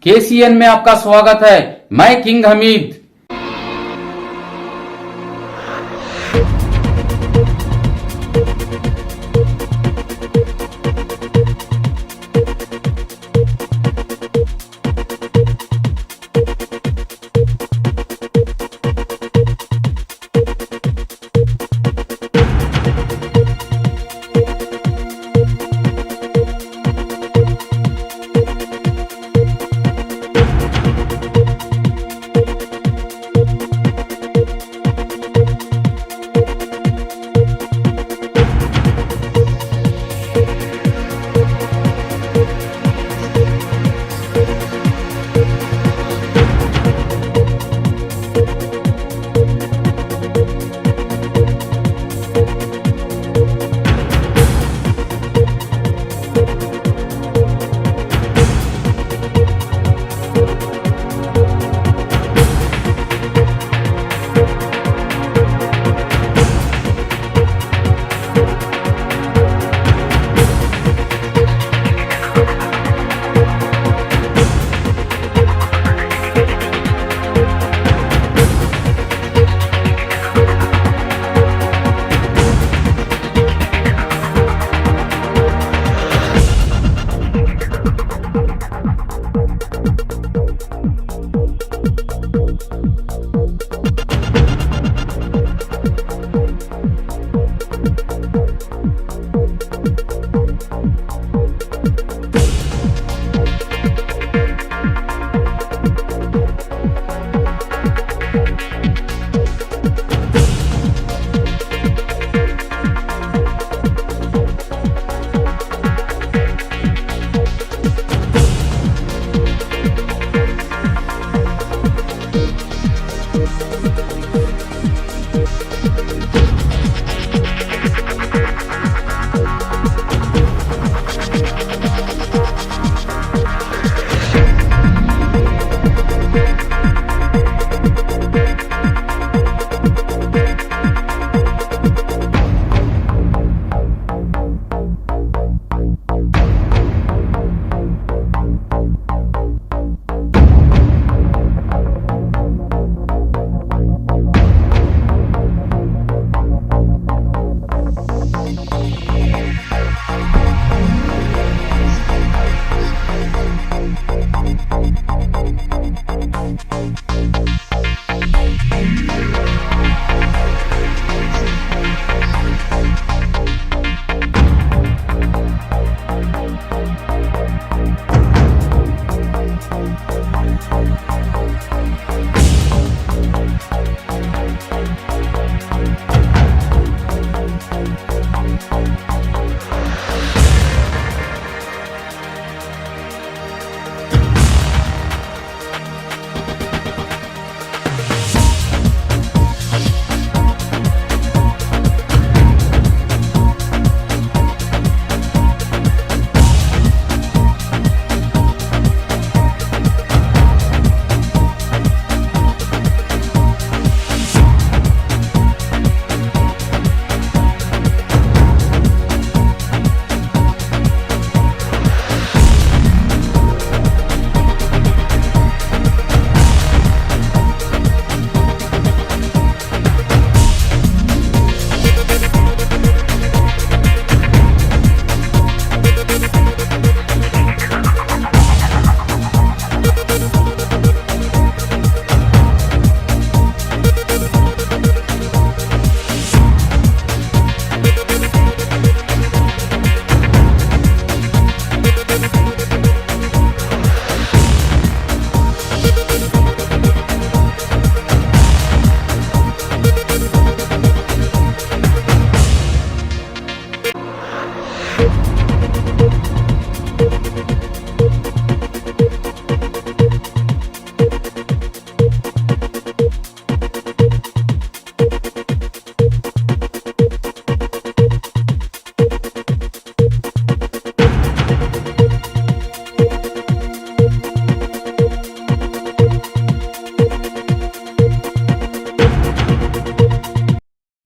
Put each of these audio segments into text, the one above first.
KCN में आपका स्वागत है। मैं किंग हमीद।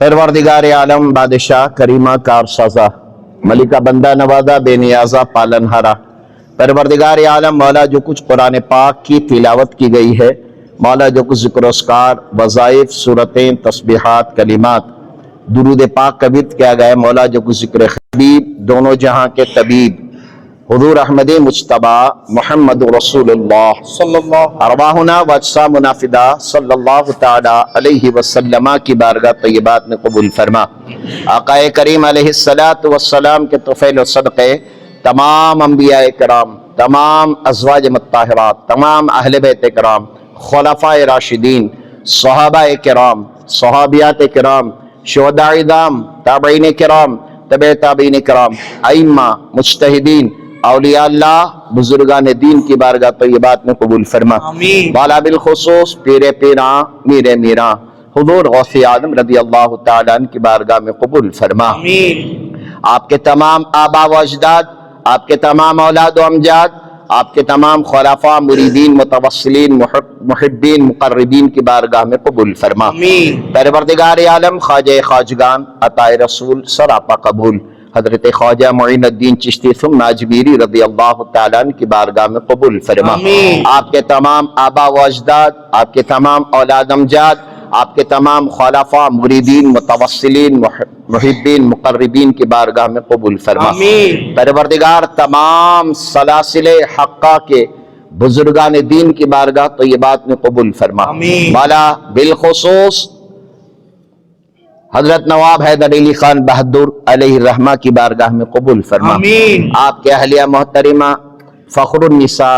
परवरदिगार आलम बादशाह करीमा कार साजा मलिका बंदा नवाजा बेनियाजा पालनहारा परवरदिगार आलम मौला जो कुछ कुरान पाक की तिलावत की गई है, मौला जो कुछ ज़िक्र-ओ-अस्कार वज़ाइफ सूरतें तस्बीहात कलिमात दुरूद पाक कवित किया गया है, मौला जो कुछ ज़िक्र हबीब दोनों जहां के तबीब हुजूर अहमद मुज्तबा मोहम्मद रसूलुल्लाह अरवाहुना वज्सामुना फिदा सल्लल्लाहु तआला अलैहि वसल्लम की बारगाह तय्यबात में कबूल फरमा। आकाए करीम अलैहिस्सलातु वस्सलाम के तुफ़ैल व सदक़े तमाम अंबिया कराम, तमाम अज़वाज मुत्तहरात, तमाम अहले बैत कराम, खुलफ़ाए राशिदीन, सहाबाए किराम, सहाबियात किराम, शुहदाए दाम, ताबईन किराम, तबे ताबईन किराम, अइम्मा, मुज्तहिदीन, औलिया अल्लाह, बुजुर्गान दीन की बारगाह तय्यबात में कबूल फरमा। वाला बिल खुसूस पीरे पीरा मीरे मीरा हुजूर गौसे आदम रज़ी अल्लाह तआला अन्हु की बारगाह में कबूल फरमा। आपके तमाम आबा व अजदाद, आपके तमाम औलाद व अमजाद, आपके तमाम खुलफा मुरीदीन मुतवस्सिलीन मुहिब्बीन मुक़र्रबीन की बारगाह में कबूल फरमा। परवरदिगार आलम ख्वाजा ख्वाजगान अताए रसूल सरापा कबूल हजरत ख्वाजा मुईनुद्दीन चिश्ती सुन्ना अजमीरी रज़ी अल्लाह तआला अन्हु की बारगाह में कबूल फरमा। आपके तमाम आबा व अजदाद, आपके तमाम औलाद अमजाद, आपके तमाम खुलफा मुरीदीन मुतवस्सिलीन मुहिब्बीन मुक़र्रबीन की बारगाह में कबूल फरमा। परवरदिगार तमाम सलासिले हक्का के बुजुर्गान दीन की बारगाह तय्यबात में कबूल फरमा। वाला बिलखुसूस हजरत नवाब हैदर अली खान बहादुर अलैहिर्रहमा की बारगाह में कबूल फरमा। आपके अहलिया मोहतरिमा फ़ख्रुन्निसा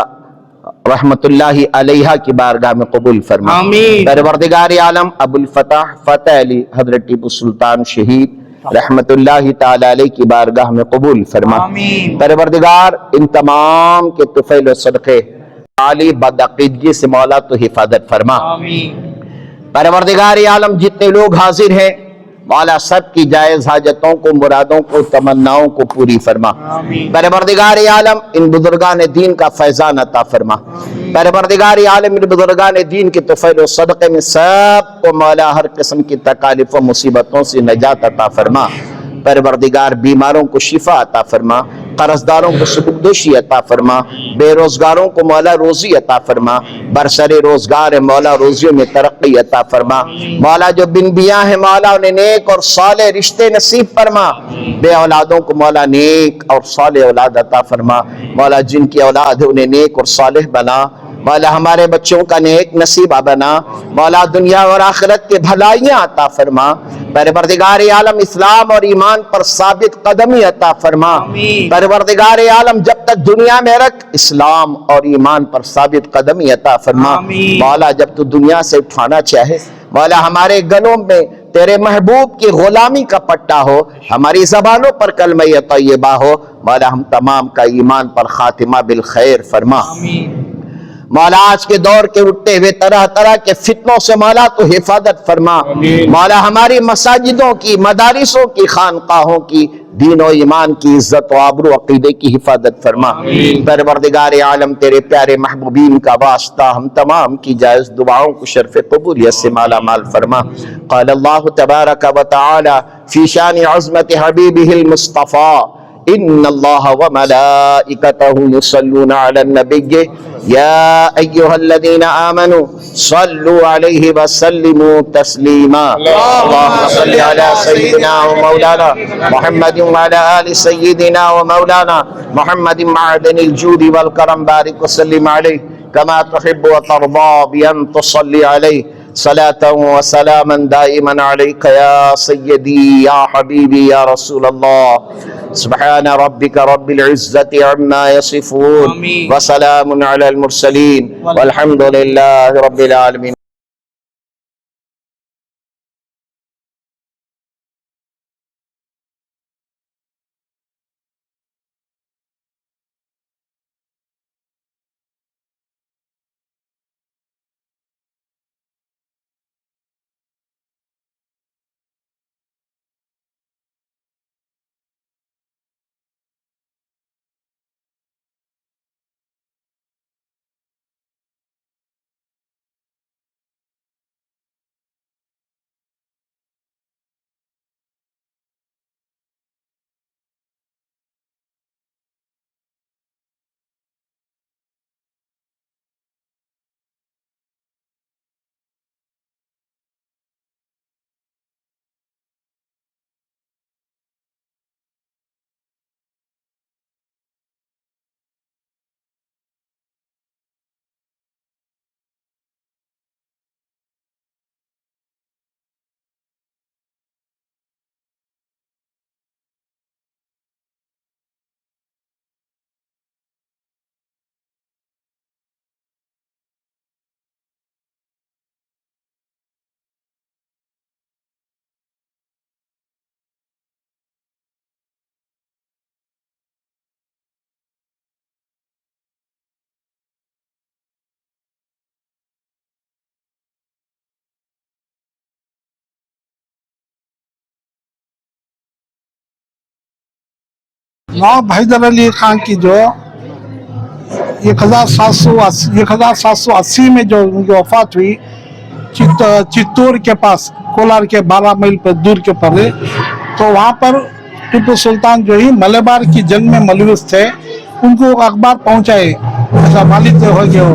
रहमतुल्लाहि अलैहा की बारगाह में कबूल फरमा। परवरदिगार आलम अबुल फतह फतेह अली हजरत टीपू सुल्तान शहीद रहमतुल्लाहि ताला अलैहि की बारगाह में कबूल फरमा। परवरदिगार इन तमाम के तुफ़ैल व सदक़े आली बदअक़ीदगी से मौला तो हिफाजत फरमा। परवरदिगार आलम जितने लोग हाजिर हैं मौला सब की जायज हाजतों को, मुरादों को, तमन्नाओं को पूरी फरमा। परवरदिगार आलम इन बुजुर्गान दीन का फैजान अता फरमा। परवरदिगार आलम इन बुजुर्गान दीन के तुफ़ैल व सदक़े में सब को मौला हर किस्म की तकालीफ व मुसीबतों से नजात अता फरमा। परवरदिगार बीमारों को शिफा अता फरमा, कर्जदारों को सुबुकदोशी अता फरमा, बेरोजगारों को मौला रोजी अता फरमा, बरसरे रोजगार है मौला रोजियों में तरक्की अता फरमा। मौला जो बिन बिया है मौला उन्हें नेक और साले रिश्ते नसीब फरमा। बे औलादों को मौला नेक और साले औलाद अता फरमा। मौला जिनकी औलाद है उन्हें नेक और सालेह बना। मौला हमारे बच्चों का नेक नसीबा बना। मौला दुनिया और आखिरत के भलाइयाँ अता फरमा। परवरदिगार आलम इस्लाम और ईमान पर साबित कदमी अता फरमा। परवरदिगार आलम जब तक दुनिया में रख इस्लाम और ईमान पर साबित कदमी अता फरमा। मौला जब तू दुनिया से उठाना चाहे मौला हमारे गलों में तेरे महबूब की गुलामी का पट्टा हो, हमारी जबानों पर कलमा तय्यबा हो। मौला हम तमाम का ईमान पर खातिमा बिल खैर फरमा। मौला आज के दौर के उठते हुए तरह तरह के फितनों से मौला तो हिफाजत फरमा। मौला हमारी मसाजिदों की, मदारिसों की, खानकाहों की, दीन और ईमान की इज्जत व आबरू अकीदे की हिफाजत फरमा। परवरदिगार आलम तेरे प्यारे महबूबीन का वास्ता हम तमाम की जायज़ दुआओं को शर्फ़ कबूलियत से माला माल फरमा। क़ाल अल्लाहु तबारक व तआला फ़ी शान अज़मत हबीबिहिल मुस्तफ़ा इन्नल्लाह व मलाइकतहु युसल्लूना अलन नबिय्य या अय्युहल्लज़ीना आमनू सल्लु अलैहि व सल्लिमू तस्लीमा। अल्लाहुम्मा सल्लि अला सय्यिदिना व मौलाना मुहम्मदिन व अला आलि सय्यिदिना व मौलाना मुहम्मदिन मअदनिल जूदि वल करम बारिक व सल्लिम अलैहि कमा तुहिब्बु व तर्दा bi an tusalli अलैहि सलातन व सलामन दाइमन अलैका या सय्यदी या हबीबी या रसूल अल्लाह। सुब्हान रब्बिक रब्बिल इज्जति अम्मा यसिफून व सलामुन अलल मुरसलीन वल्हम्दुलिल्लाहि रब्बिल आलमीन। नवाब हैदर अली खान की जो 1780 में जो उनकी वफात हुई, चित्तौड़ के पास, कोलार के 12 मील पर दूर के परे, तो वहाँ पर टीपू सुल्तान जो ही मलबार की जंग में मलविस थे, उनको अखबार पहुँचाए, ऐसा मालिक हो गया हो।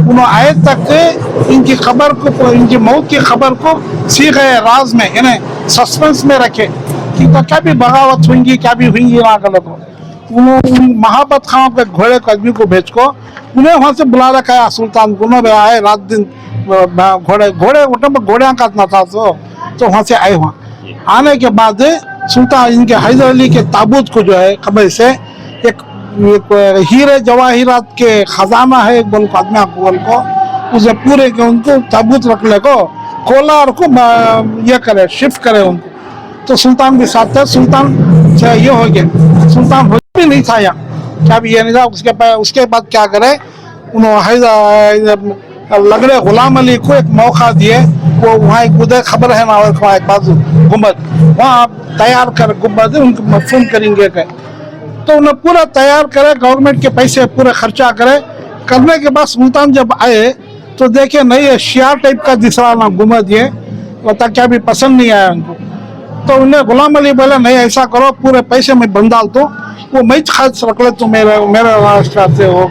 उन्होंने आए तक इनकी खबर को, इनकी मौत की खबर को सीखे राज में, यानी सस्पेंस में रखे कि तो क्या भी बगावत होंगी, क्या भी होंगी ना गलत हो। उन्होंने महाबत खां के घोड़े को आदमी को भेज को उन्हें वहाँ से बुला रखा है सुल्तान को, उन्होंने आए रात दिन घोड़े घोड़े घोड़ियाँ काटना था, तो वहाँ से आए। वहाँ आने के बाद सुल्तान इनके हैदर अली के ताबूत को जो है खबर से एक हीरे जवाहिरात के खजाना है एक बोल को आदमी बोल को, उसे पूरे के उनको ताबूत रखने को कोलार को ये करे, शिफ्ट करे उनको। तो सुल्तान भी साथ था, सुल्तान से ये हो गया, सुल्तान भी नहीं था यहाँ, क्या भी ये नहीं था। उसके बाद क्या करे, उन्होंने लगड़े गुलाम अली को एक मौका दिए, वो वहाँ एक उधर खबर है ना, वहाँ एक बाजू गुम्बद, वहाँ आप तैयार कर गुम्बद उनको मफून करेंगे के, तो उन्हें पूरा तैयार करे, गवर्नमेंट के पैसे पूरे खर्चा करे। करने के बाद सुल्तान जब आए तो देखे नहीं है, शिया टाइप का दिख रहा ना गुम्बद, ये पता क्या भी पसंद नहीं आया उनको। तो उन्हें गुलाम अली बोला नहीं ऐसा करो, पूरे पैसे में बंद डाल दो, वो मैं खर्च रख ले, तो मेरे रास्ते से वो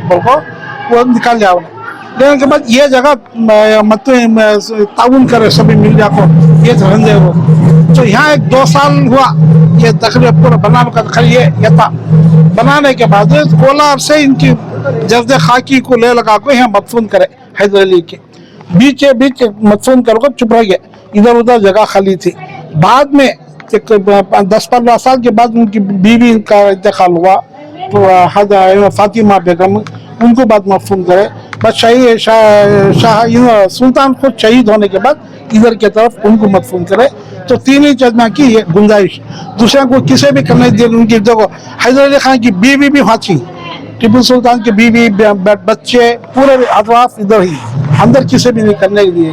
निकाल जाओ। लेने के बाद ये जगह ताउन करे सभी मिल जाको, ये धंधे हो। तो यहाँ एक 2 साल हुआ ये तकरीब पूरा बनाने का, ये था। बनाने के बाद कोलार से इनकी जर्द खाकी को ले लगा को यहाँ मदफून करे, हैदर अली के बीच मदफून कर चुप रह गए, इधर उधर जगह खाली थी। बाद में 10-15 साल के बाद उनकी बीवी का इंतकाल हुआ, तो फातिमा बेगम, उनको बाद मदफून करे। बस शाह सुल्तान खुद शहीद होने के बाद इधर की तरफ उनको मदफून करे। तो 3 ही चजना की ये गुंजाइश, दूसरे को किसी भी करने दिए। उनकी देखो हैदर अली खान की बीवी भी वहाँ थी, टीपू सुल्तान की बीवी, बच्चे, पूरे अतराफ इधर ही, अंदर किसी भी नहीं करने के लिए।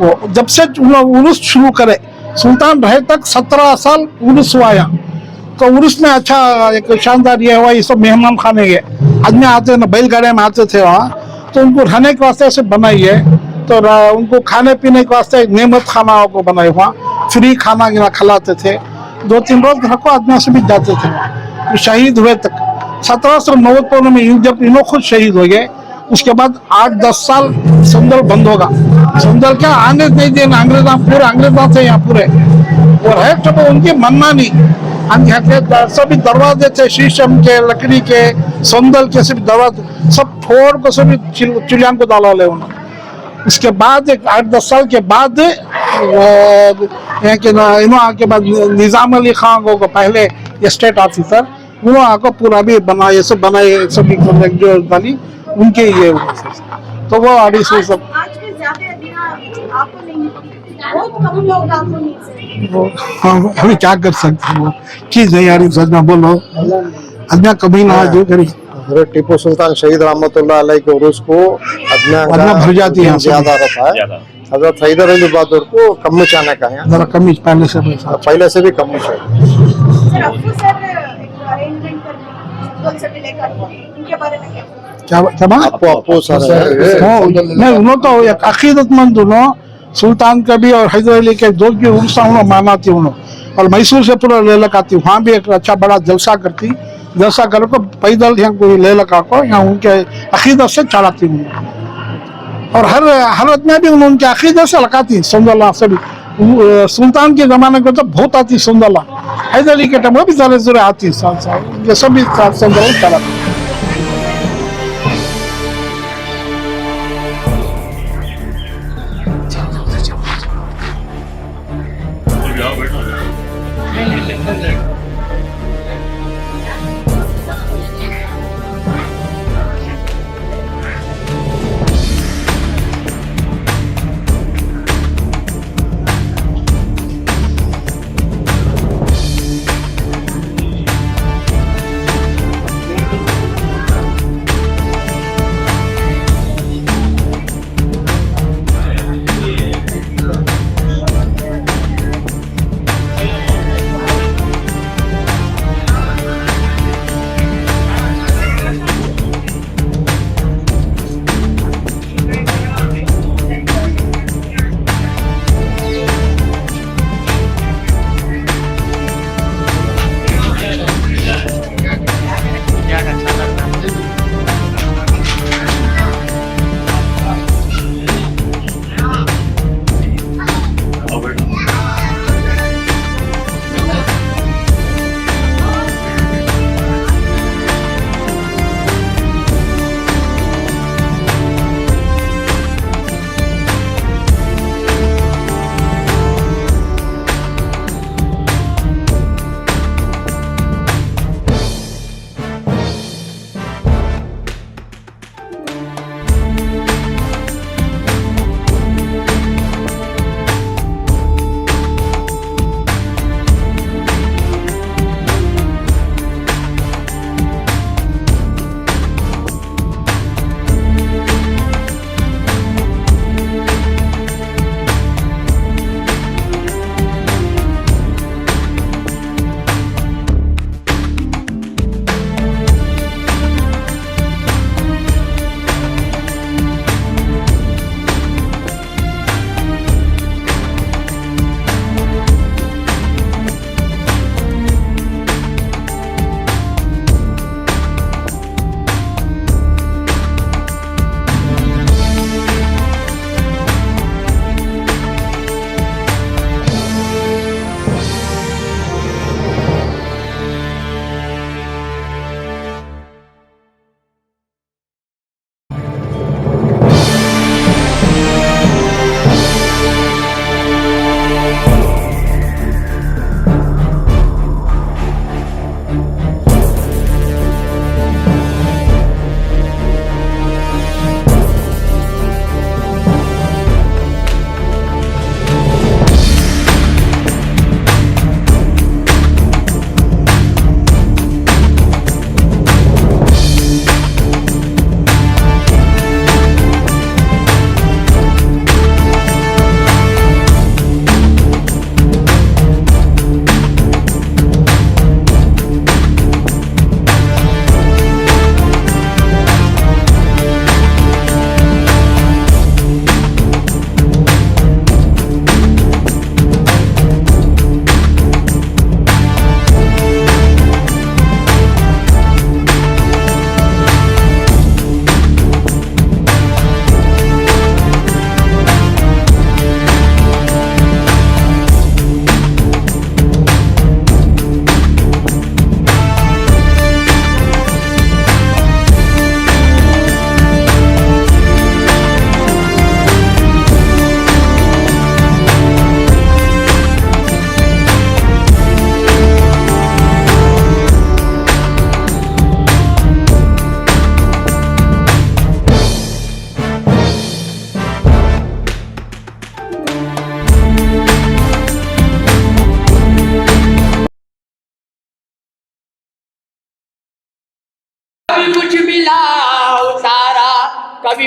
वो जब से उर्स शुरू करे, सुल्तान रहे तक 17 साल उर्स हुआ यहाँ। तो उर्स में अच्छा एक शानदार ये हुआ, ये सब मेहमान खाने गए, आदमी आते ना, बैलगाड़ी में आते थे वहाँ, तो उनको रहने के वास्ते से बनाई है। तो उनको खाने पीने के वास्ते नेमत खाना को बनाए, वहाँ फ्री खाना खिलाते थे। 2-3 रोज घर को आदमी से भी जाते थे। तो शहीद हुए तक 1790 में जब इन्हों खुद शहीद हो गए, उसके बाद 8-10 साल संदल बंद होगा। संदल क्या आने नहीं देना, अंग्रेजा थे यहाँ पूरे, और है तो उनकी मनना नहीं। सभी दरवाजे थे शीशम के, लकड़ी के, संदल के, सभी दरवाजे सब फोड़ को सभी चिड़ियान को डाला ले उन्होंने। उसके बाद एक 8-10 साल के बाद के बाद निजाम अली खान को पहले स्टेट ऑफिसर, वो आको पूरा भी बना, ये सब बनाए, सभी जो बनी उनके ये, तो वो आड़ी से सब वो अभी क्या कर सकते हैं, वो चीज नहीं यार सच में बोलो, अदना कभी ना जो करी। टीपू सुल्तान शहीद रहमतुल्लाह अलैह के उर्स को अदना भर जाती है, ज्यादा रहता है। हजरत हैदर अली बहादुर को कम चाने का है, जरा कम पहले से भी कम क्या आपको नहीं, उन्होंने तो एक अकीदतमंद सुल्तान का भी और हैदर अली के दो भी उर्स माना थी उन्होंने, और मैसूर से पूरा ले लगाती, वहाँ भी एक अच्छा बड़ा जलसा करती, जलसा कर को पैदल यहाँ कोई ले लगा को यहाँ उनके अकीदत से चढ़ाती उन्होंने, और हर हालत में भी उनके अकीदत से लगाती। सुंदरला से भी सुल्तान के जमाने को तो बहुत आती सुंदरला, हैदर अली के टाइम भी सारे जुरे आती, ये सभी सुंदरला चलाती।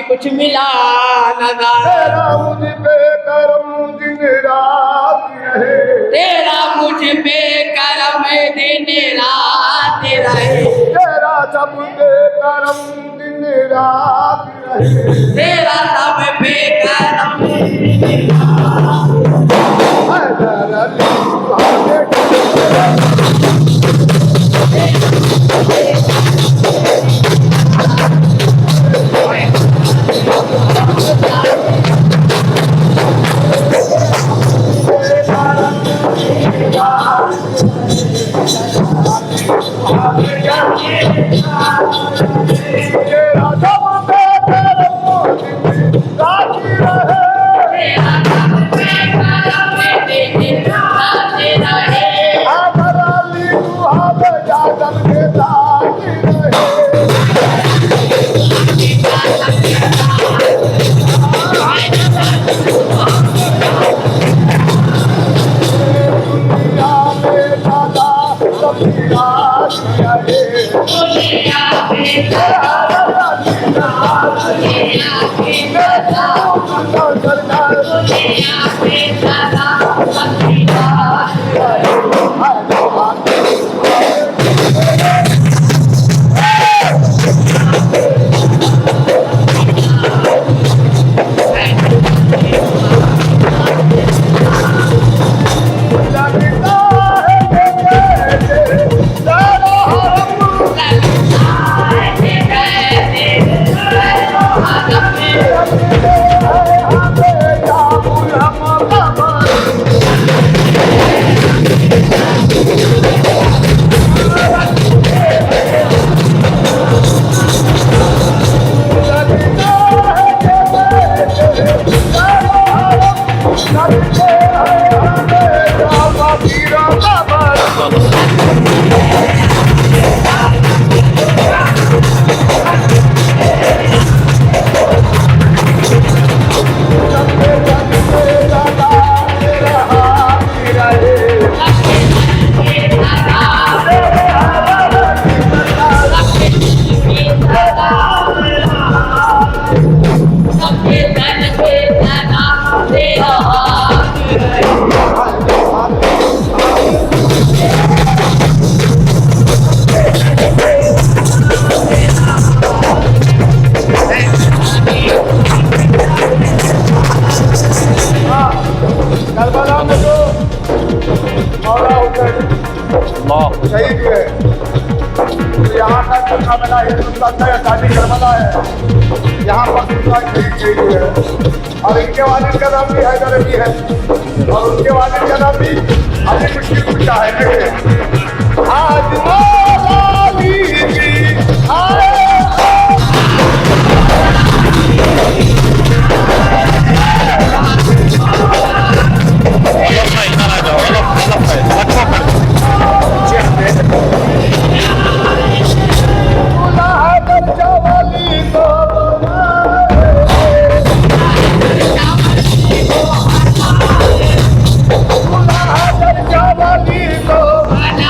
कुछ मिला नजर। तेरा मुझ पे करम दिन रात रहे, तेरा मुझ पे करम दिन रात रहे। तेरा सब पे करम दिन रात रहे। तेरा सब पे करम हैदर अली सुहाने तेरा सब पे करम दिन रात रहे। तेरा सब पे करम दिन रात रहे। हैदर अली सुहाने जागल के साथ रहे। दुनिया में दादा सबकी रात रहे। दुनिया में हैदर अली दुनिया में सरदार दुनिया में सदा सबकी रात करबला में तो मौला हुसैन शहीद हुए। तो यहाँ का जगह मेरा हिंदुस्तान का शादी करबला है, यहाँ पर दूसरा शहीद हुए। और इनके वालिद का नाम भी हैदर अली है, और उनके वालिद का नाम भी अली मुश्किल कुशा है। देखिए आज मौला अली जी आए। बना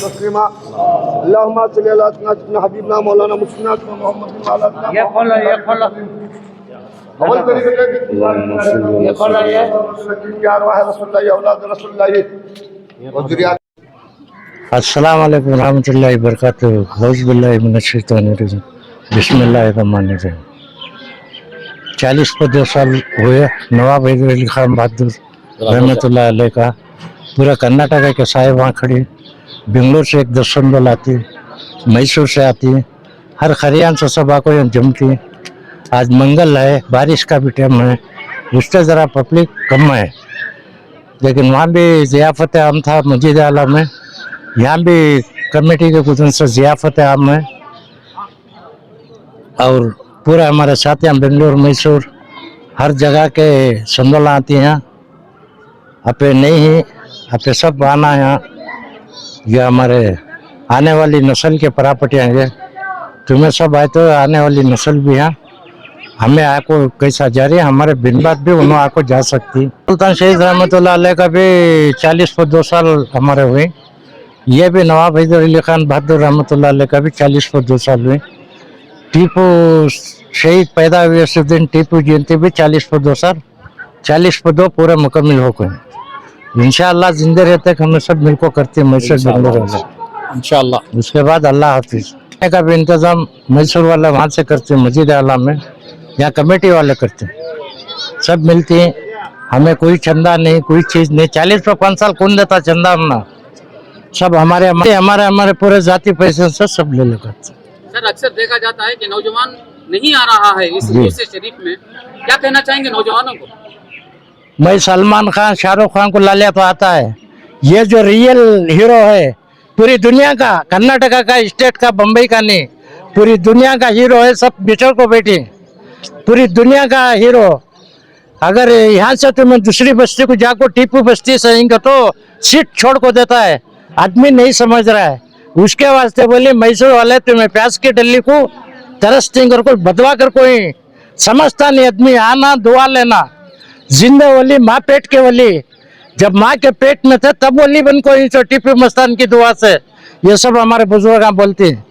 तस्लीमा अल्लाहुम्मा सल्ली अला सय्यिदना हबीबना मौलाना मुस्लिम मोहम्मद बिन अला ये खोलो अवल तरीके से ये खोलो ये यार वाह रसूलुल्लाह औलाद रसूलुल्लाह और जुरियात अस्सलाम वालेकुम रहमतुल्लाहि व बरकातहू औज़ुबिल्लाहि मिनश शैतानिर रजीम बिस्मिल्लाहिर्रहमानिर्रहीम 40 को 2 साल हुए नवाब हैदर अली खान बहादुर रहमतुल्लाह अलैह का पूरा कर्नाटक के साहे वहाँ खड़ी बेंगलोर से एक 10 संदल आती मैसूर से आती हर खरियान से सब आको यहाँ जमती आज मंगल है बारिश का भी टाइम है उससे ज़रा पब्लिक कम है लेकिन वहाँ भी ज़ियाफ़त आम था मस्जिद आला में यहाँ भी कमेटी के कुछ से ज़ियाफ़त आम है और पूरा हमारे साथ यहाँ बेंगलोर मैसूर हर जगह के संदोला आती हैं अपे नहीं है अपे सब आना है ये हमारे आने वाली नस्ल के प्रापर्टी हैं तुम्हें सब आए तो आने वाली नस्ल भी है हमें आको कैसा जा रही है हमारे बिन बात भी उन्होंने आको जा सकती सुल्तान शहीद रहमतुल्लाह अलैह का भी 40 को 2 साल हमारे हुए ये भी नवाब हैदर अली खान बहादुर रहमतुल्लाह अलैह का भी 40 को 2 साल हुए टीपू शहीद पैदा हुए उस दिन टीपू जयंती भी 40 को 2 साल 40 को 2 पूरे मुकम्मल हो गए इंशाअल्लाह जिंदे रहते हमें सब मिलकर करते मैसूर बेंगलोर इंशाअल्लाह उसके बाद अल्लाह हाफिज का भी इंतजाम मैसूर वाले वहाँ से करते मस्जिद आला में या कमेटी वाले करते सब मिलती हैं हमें कोई चंदा नहीं कोई चीज़ नहीं 40 पर 5 साल कौन देता चंदा हमना सब हमारे हमारे पूरे जाति पैसे से सब ले लेकर सर अक्सर देखा जाता है कि नौजवान नहीं आ रहा है इस जलसे शरीफ में क्या कहना चाहेंगे नौजवानों को मैं सलमान खान शाहरुख खान को ला लिया तो आता है ये जो रियल हीरो है पूरी दुनिया का कर्नाटका का स्टेट का बम्बई का नहीं पूरी दुनिया का हीरो है सब बिछड़ को बैठे पूरी दुनिया का हीरो अगर यहाँ से तुम्हें दूसरी बस्ती को जाको टीपू बस्ती से तो सीट छोड़ को देता है आदमी नहीं समझ रहा है उसके वास्ते बोले मैसूर वाले तुम्हें प्यास की डली को तरसती कर को बदवा कर कोई समझता नहीं आदमी आना दुआ लेना जिंदा वली माँ पेट के वली जब माँ के पेट में थे तब वली बन को टीपू मस्तान की दुआ से ये सब हमारे बुजुर्ग बोलते हैं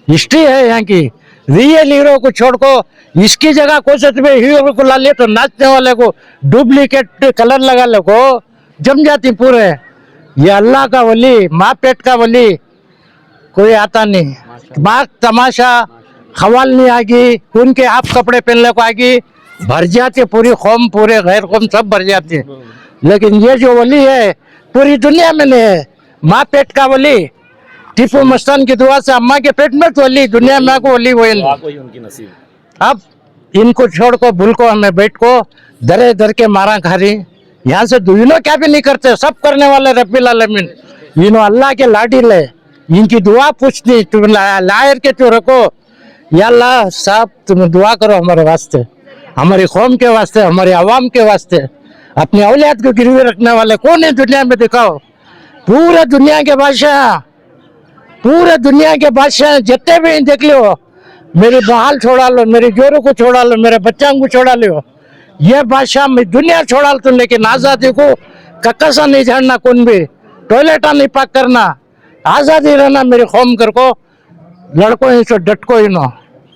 हिस्ट्री है यहाँ की रियल हीरो को छोड़ को इसकी जगह कोई हीरो को ला लिए तो नाचने वाले को डुप्लीकेट कलर लगा ले को जम जाती पूरे ये अल्लाह का वली माँ पेट का वली कोई आता नहीं बाग तमाशा खवाल नहीं आगी उनके आप कपड़े पहनने को आगी भर जाती पूरी कौम पूरे गैर कौम सब भर जाती है लेकिन ये जो वली है पूरी दुनिया में नहीं है माँ पेट का वली टीपू मस्तान की दुआ से अम्मा के पेट में तो वली दुनिया में को वली वही अब इनको छोड़ को भूल को हमें बैठ को दरे दर के मारा खा रही यहाँ से दुइनो क्या भी नहीं करते सब करने वाले रब्बिल आलमीन इन्हों अल्लाह के लाडी ले इनकी दुआ पूछनी तुम लायर के तो रखो या अल्लाह साहब तुम दुआ करो हमारे वास्ते हमारी कौम के वास्ते हमारे अवाम के वास्ते अपनी औलाद को गिरवी रखने वाले कौन है दुनिया में दिखाओ पूरे दुनिया के बादशाह जितने भी देख लो मेरी बहाल छोड़ा लो मेरी जोरों को छोड़ा लो मेरे बच्चों को छोड़ा लो ये बादशाह में दुनिया छोड़ा लो लेकिन आज़ादी को कक्का नहीं झाड़ना कौन भी टॉयलेटा नहीं पाक करना आज़ादी रहना मेरी कौम कर को लड़कों ही डट को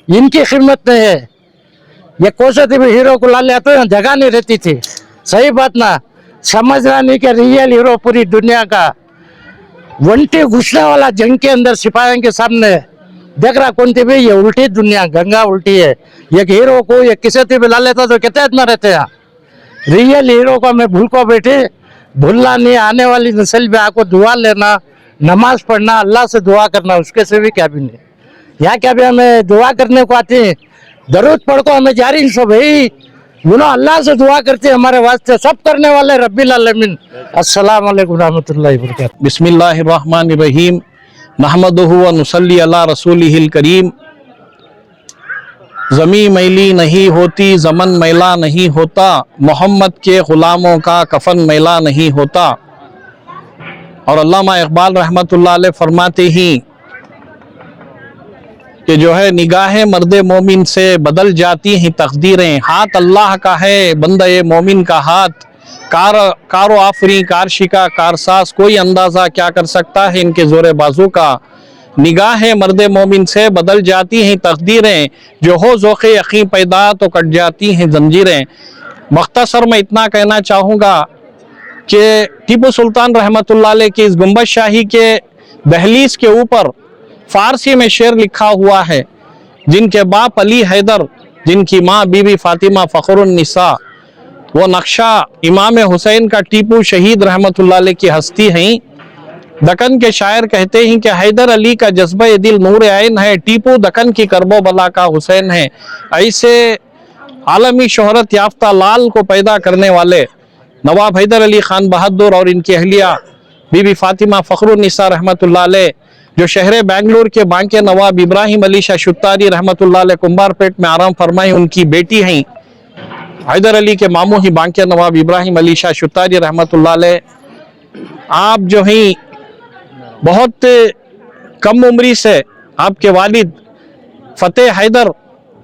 इनकी कीमत नहीं है ये कोसे भी हीरो को ला लिया तो जगह नहीं रहती थी सही बात ना समझ रहा नहीं कि रियल हीरो पूरी दुनिया का वंटी घुसने वाला जंग के अंदर सिपाहियों के सामने देख रहा कौन थी भाई ये उल्टी दुनिया गंगा उल्टी है ये हीरो को ये किसे भी ला लेता तो कितने आदमी रहते हैं रियल हीरो को मैं भूल को बैठे भूलना नहीं आने वाली नस्ल में आपको दुआ लेना नमाज पढ़ना अल्लाह से दुआ करना उसके से भी क्या भी नहीं यहाँ क्या भी हमें दुआ करने को आते हैं दरूद पढ़ को हमें जारी सो भाई अल्लाह से दुआ करते हमारे वास्ते सब करने वाले रब्बिल आलमीन अस्सलाम वालेकुम रहमतुल्लाहि व बरकातहू बिस्मिल्लाहिर्रहमानिर्रहीम नहमदुहु व नुसल्ली अला रसूलिहिल करीम ज़मी मैली नहीं होती ज़मन मैला नहीं होता मोहम्मद के ग़ुलामों का कफन मैला नहीं होता और अल्लामा इक़बाल रहमतुल्लाह अलैह फरमाते ही कि जो है निगाहें मर्द मोमिन से बदल जाती हैं तकदीरें हाथ अल्लाह का है बंदे मोमिन का हाथ कारो आफरी, कारशिका, कारसाज, कोई अंदाज़ा क्या कर सकता है इनके जोरे बाजू का। निगाह मर्द मोमिन से बदल जाती हैं तकदीरें, जो हो ज़ौक़े यकीन पैदा तो कट जाती हैं जंजीरें। मख्तसर में इतना कहना चाहूँगा कि टीपू सुल्तान रहमतुल्लाह अलैह की इस गुंबद शाही के दहलीज के ऊपर फारसी में शेर लिखा हुआ है, जिनके बाप अली हैदर, जिनकी माँ बीबी फातिमा फ़खरुन्निसा, वो नक्शा इमाम हुसैन का टीपू शहीद रहमतुल्लाह अलैह की हस्ती हैं। दक्कन के शायर कहते हैं कि हैदर अली का जज्बा दिल नूर आइन है, टीपू दक्कन की करबो बला का हुसैन है। ऐसे आलमी शोहरत याफ्ता लाल को पैदा करने वाले नवाब हैदर अली खान बहादुर और इनकी अहलिया बीबी फातिमा फ़खरुन्निसा रहमतुल्लाह अलैह, जो शहर बेंगलुरु के बांके नवाब इब्राहिम अली शाह शुत्तारी रहमतुल्लाह अलैह कुंभारपेट में आराम फरमाई, उनकी बेटी हैं। हैदर अली के मामू ही बांके नवाब इब्राहिम अली शाह शुत्तारी रहमतुल्लाह अलैह। आप जो हैं बहुत कम उम्री से आपके वालिद फ़तेह हैदर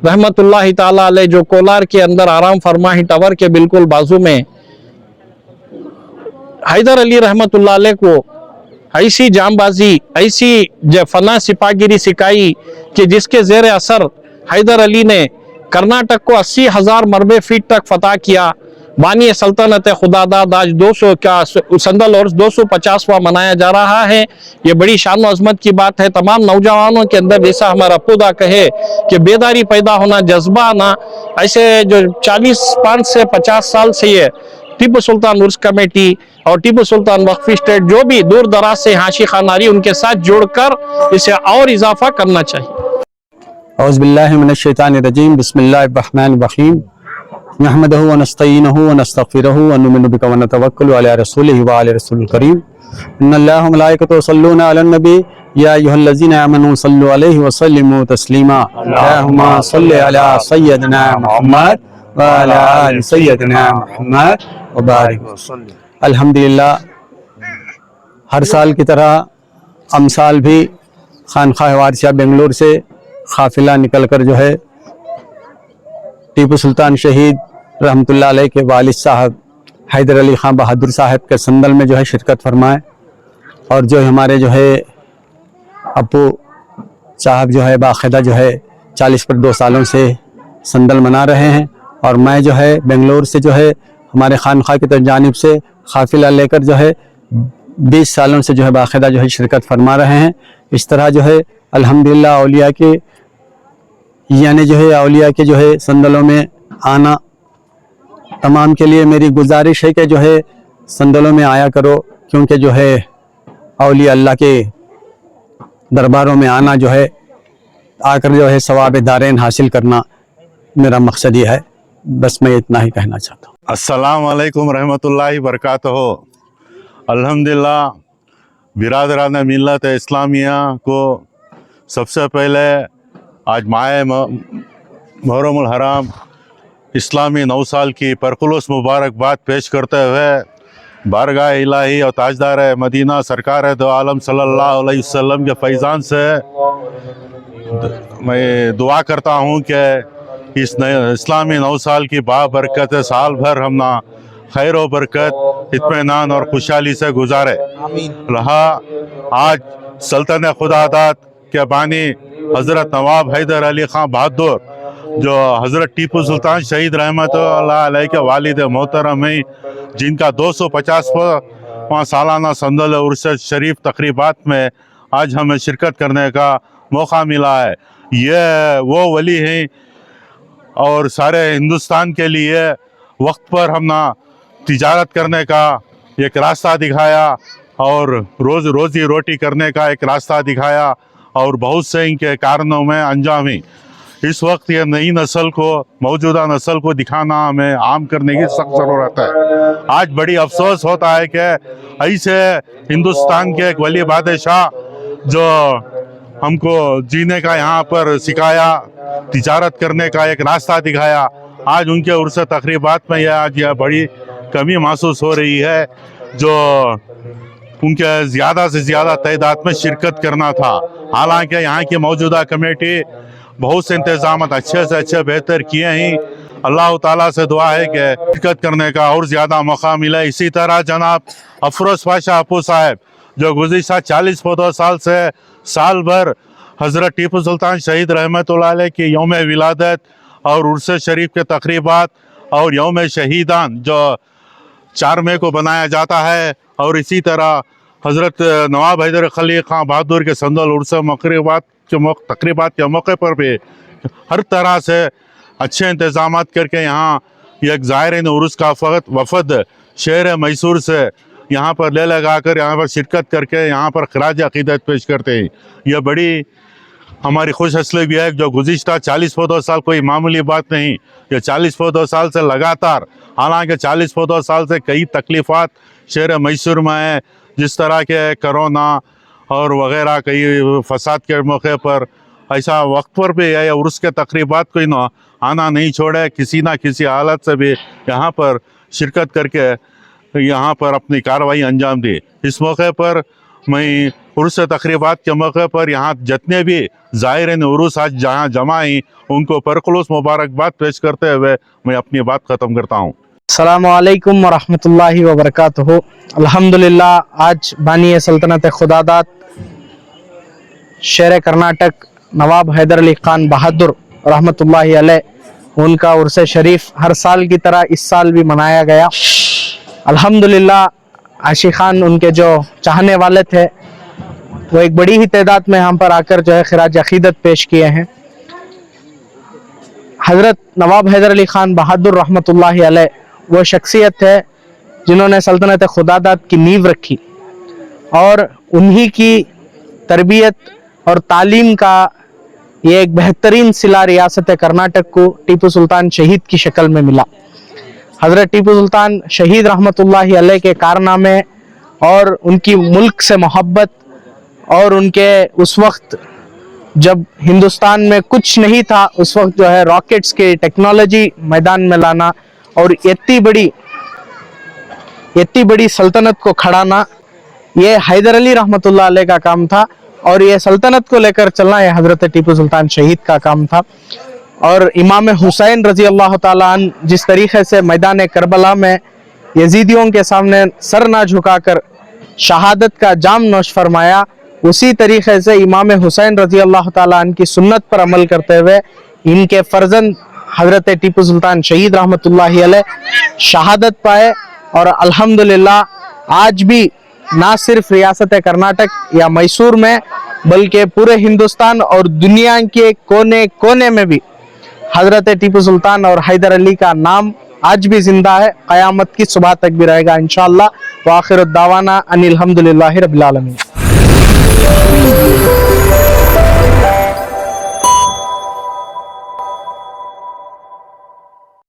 रहमतुल्लाह ताला अलैह, जो कोलार के अंदर आराम फरमा ही टावर के बिल्कुल बाजू में, हैदर अली रहमतुल्लाह अलैह को ऐसी जामबाजी, ऐसी फना सिपागिरी सिखाई कि जिसके जेर असर हैदर अली ने कर्नाटक को 80,000 मरबे फीट तक फतह किया। बानी सल्तनत खुदादाद आज 200 का संदल और 250वां मनाया जा रहा है। ये बड़ी शान अजमत की बात है। तमाम नौजवानों के अंदर, जैसा हमारा खुदा कहे कि बेदारी पैदा होना, जज्बा आना, ऐसे जो 45 से 50 साल से ये टीपू सुल्तान उर्स कमेटी और टीपू सुल्तान वक्फ स्टेट जो भी दूर दराज से हाशी खानारी, उनके साथ जोड़कर इसे और इजाफा करना चाहिए। औज़ुबिल्लाहि मिनश्शैतानिर्रजीम, बिस्मिल्लाहिर्रहमानिर्रहीम, नहमदुहु व नस्तईनुहु व नस्तगफिरुहु व नुमिनु बिहि व नतवक्कलु अला रसूलिहि व अला रसूलिल करीम। इन्नल्लाहा व मलाइकतहु युसल्लूना अलन नबी या अय्युहल्लज़ीना आमनू सल्लु अलैहि व सल्लिमू तस्लीमा। अल्लाहुम्मा सल्लि अला सय्यदिना मुहम्मद व अला आलि सय्यदिना मुहम्मद व बारिक वसल्लिम। अल्हम्दुलिल्लाह, हर साल की तरह अमसाल भी खानखाह वारसिया बेंगलुरु से काफिला निकलकर जो है टीपू सुल्तान शहीद रहमतुल्लाह अलैह के वालिद साहब हैदर अली खान बहादुर साहब के संदल में जो है शिरकत फरमाए। और जो हमारे जो है अप्पू साहब जो है बाकायदा जो है 40 पर 2 सालों से संदल मना रहे हैं। और मैं जो है बेंगलुरु से जो है हमारे खानखा की जानिब से काफिला लेकर जो है 20 सालों से जो है बाकायदा जो है शिरकत फरमा रहे हैं। इस तरह जो है अल्हम्दुलिल्लाह औलिया के यानी जो है औलिया के जो है संदलों में आना, तमाम के लिए मेरी गुजारिश है कि जो है संदलों में आया करो, क्योंकि जो है औलिया अल्लाह के दरबारों में आना जो है आकर जो है सवाब दारैन हासिल करना मेरा मकसद ये है। बस मैं इतना ही कहना चाहता हूँ। अस्सलाम वालेकुम रहमतुल्लाहि बरकातहू। अल्हम्दुलिल्लाह, बिरादरान मिल्लत इस्लामिया को सबसे पहले आज माह मुहर्रमुल हराम इस्लामी 9 साल की परखुलूस मुबारकबाद पेश करते हुए बारगाह इलाही और ताजदार मदीना सरकार दो आलम सल्लल्लाहु अलैहि वसल्लम के फैज़ान से मैं दुआ करता हूँ कि इस इस्लामी 9 साल की बाबरकत साल भर हम ना खैर व बरकत, इत्मीनान और खुशहाली से गुजारे रहा। आज सल्तनत खुदादाद के बानी हज़रत नवाब हैदर अली खान बहादुर, जो हज़रत टीपू सुल्तान शहीद रहमतुल्लाह अलैह के वालिद मोहतरम हैं, जिनका 250वां सालाना संदल उर्स शरीफ तकरीबात में आज हमें शिरकत करने का मौका मिला है। ये वो वली हैं और सारे हिंदुस्तान के लिए वक्त पर हम ना तिजारत करने का एक रास्ता दिखाया और रोज़ी रोटी करने का एक रास्ता दिखाया और बहुत से इनके कारणों में अंजाम ही। इस वक्त ये नई नस्ल को, मौजूदा नस्ल को दिखाना हमें आम करने की सख्त ज़रूरत है। आज बड़ी अफसोस होता है कि ऐसे हिंदुस्तान के एक वली बादशाह जो हमको जीने का यहाँ पर सिखाया, तिजारत करने का एक रास्ता दिखाया, आज उनके उर्स तकरीबात में आज यह बड़ी कमी महसूस हो रही है। जो उनके ज़्यादा से ज़्यादा तादाद में शिरकत करना था। हालांकि यहाँ की मौजूदा कमेटी बहुत से इंतज़ाम अच्छे से अच्छे बेहतर किए हैं अल्लाह ताला से दुआ है कि शिरकत करने का और ज़्यादा मौका मिला। इसी तरह जनाब अफरोज़ पाशा अपू साहब जो गुज़िश्ता 40-50 साल से साल भर हज़रत टीपू सुल्तान शहीद रहमतुल्लाह अलैह की यौम विलादत और उर्स शरीफ के तकरीबात और यौम शहीदान जो 4 मई को बनाया जाता है, और इसी तरह हज़रत नवाब हैदर खलील खां बहादुर के संदल उर्स तकरीबात के मौके पर भी हर तरह से अच्छे इंतज़ाम करके यहाँ एक ज़ायरीन उर्स का वफ़द शहर मैसूर से यहाँ पर ले लगा कर यहाँ पर शिरकत करके यहाँ पर खराज अक़ीदत पेश करते हैं। यह बड़ी हमारी खुश हसली भी है जो गुज़िश्ता 40-50 साल कोई मामूली बात नहीं, ये 40-50 साल से लगातार, हालांकि 40-50 साल से कई तकलीफ़ात शहर मैसूर में है, जिस तरह के कोरोना और वग़ैरह कई फसाद के मौके पर ऐसा वक्त पर भी है उर्स के तकरीबात कोई ना आना नहीं छोड़े, किसी ना किसी हालत से भी यहाँ पर शिरकत करके यहाँ पर अपनी कार्रवाई अंजाम दी। इस मौके पर मैं उर्स तकरीबात के मौके पर यहाँ जितने भी ज़ायरीन उर्स आज जहाँ जमा हैं उनको परखुलूस मुबारकबाद पेश करते हुए मैं अपनी बात ख़त्म करता हूँ। अस्सलामुअलैकुम वरहमतुल्लाहि वबरकातुहू। अल्हम्दुलिल्लाह आज बानी सल्तनत खुदादात शेर कर्नाटक नवाब हैदर अली खान बहादुर रहमतुल्लाहि अलैह उनका उर्स शरीफ हर साल की तरह इस साल भी मनाया गया। अल्हम्दुलिल्लाह आशिक़ान उनके जो चाहने वाले थे वो एक बड़ी ही तादाद में यहाँ पर आकर जो है खिराज अक़ीदत पेश किए हैं। हज़रत नवाब हैदर अली खान बहादुर रहमतुल्लाहि अलैह वो शख्सियत है जिन्होंने सल्तनत खुदादात की नींव रखी और उन्हीं की तरबियत और तालीम का ये एक बेहतरीन सिला रियासत कर्नाटक को टीपू सुल्तान शहीद की शक्ल में मिला। हज़रत टीपू सुल्तान शहीद रहमतुल्लाहि अलैह के कारनामे और उनकी मुल्क से मोहब्बत और उनके उस वक्त जब हिंदुस्तान में कुछ नहीं था उस वक्त जो है रॉकेट्स की टेक्नोलॉजी मैदान में लाना और इतनी बड़ी सल्तनत को खड़ाना ये हैदर अली रहमतुल्लाह अलैह का काम था और ये सल्तनत को लेकर चलना ये हज़रत टीपू सुल्तान शहीद का काम था। और इमाम हुसैन रज़ी अल्लाह ताला अन्हु जिस तरीक़े से मैदान करबला में यजीदियों के सामने सर ना झुकाकर शहादत का जाम नोश फरमाया, उसी तरीक़े से इमाम हुसैन रज़ी अल्लाह ताला अन्हु की सुन्नत पर अमल करते हुए इनके फर्जंद हज़रत टीपू सुल्तान शहीद रहमतुल्लाहि अलैह शहादत पाए। और अल्हम्दुलिल्लाह आज भी ना सिर्फ रियासत कर्नाटक या मैसूर में बल्कि पूरे हिंदुस्तान और दुनिया के कोने कोने में भी हज़रत टीपू सुल्तान और हैदर अली का नाम आज भी जिंदा है, क़यामत की सुबह तक भी रहेगा इंशाअल्लाह। व आखिर दावाना अनिल हम्दुलिल्लाहि रब्बिल आलमीन।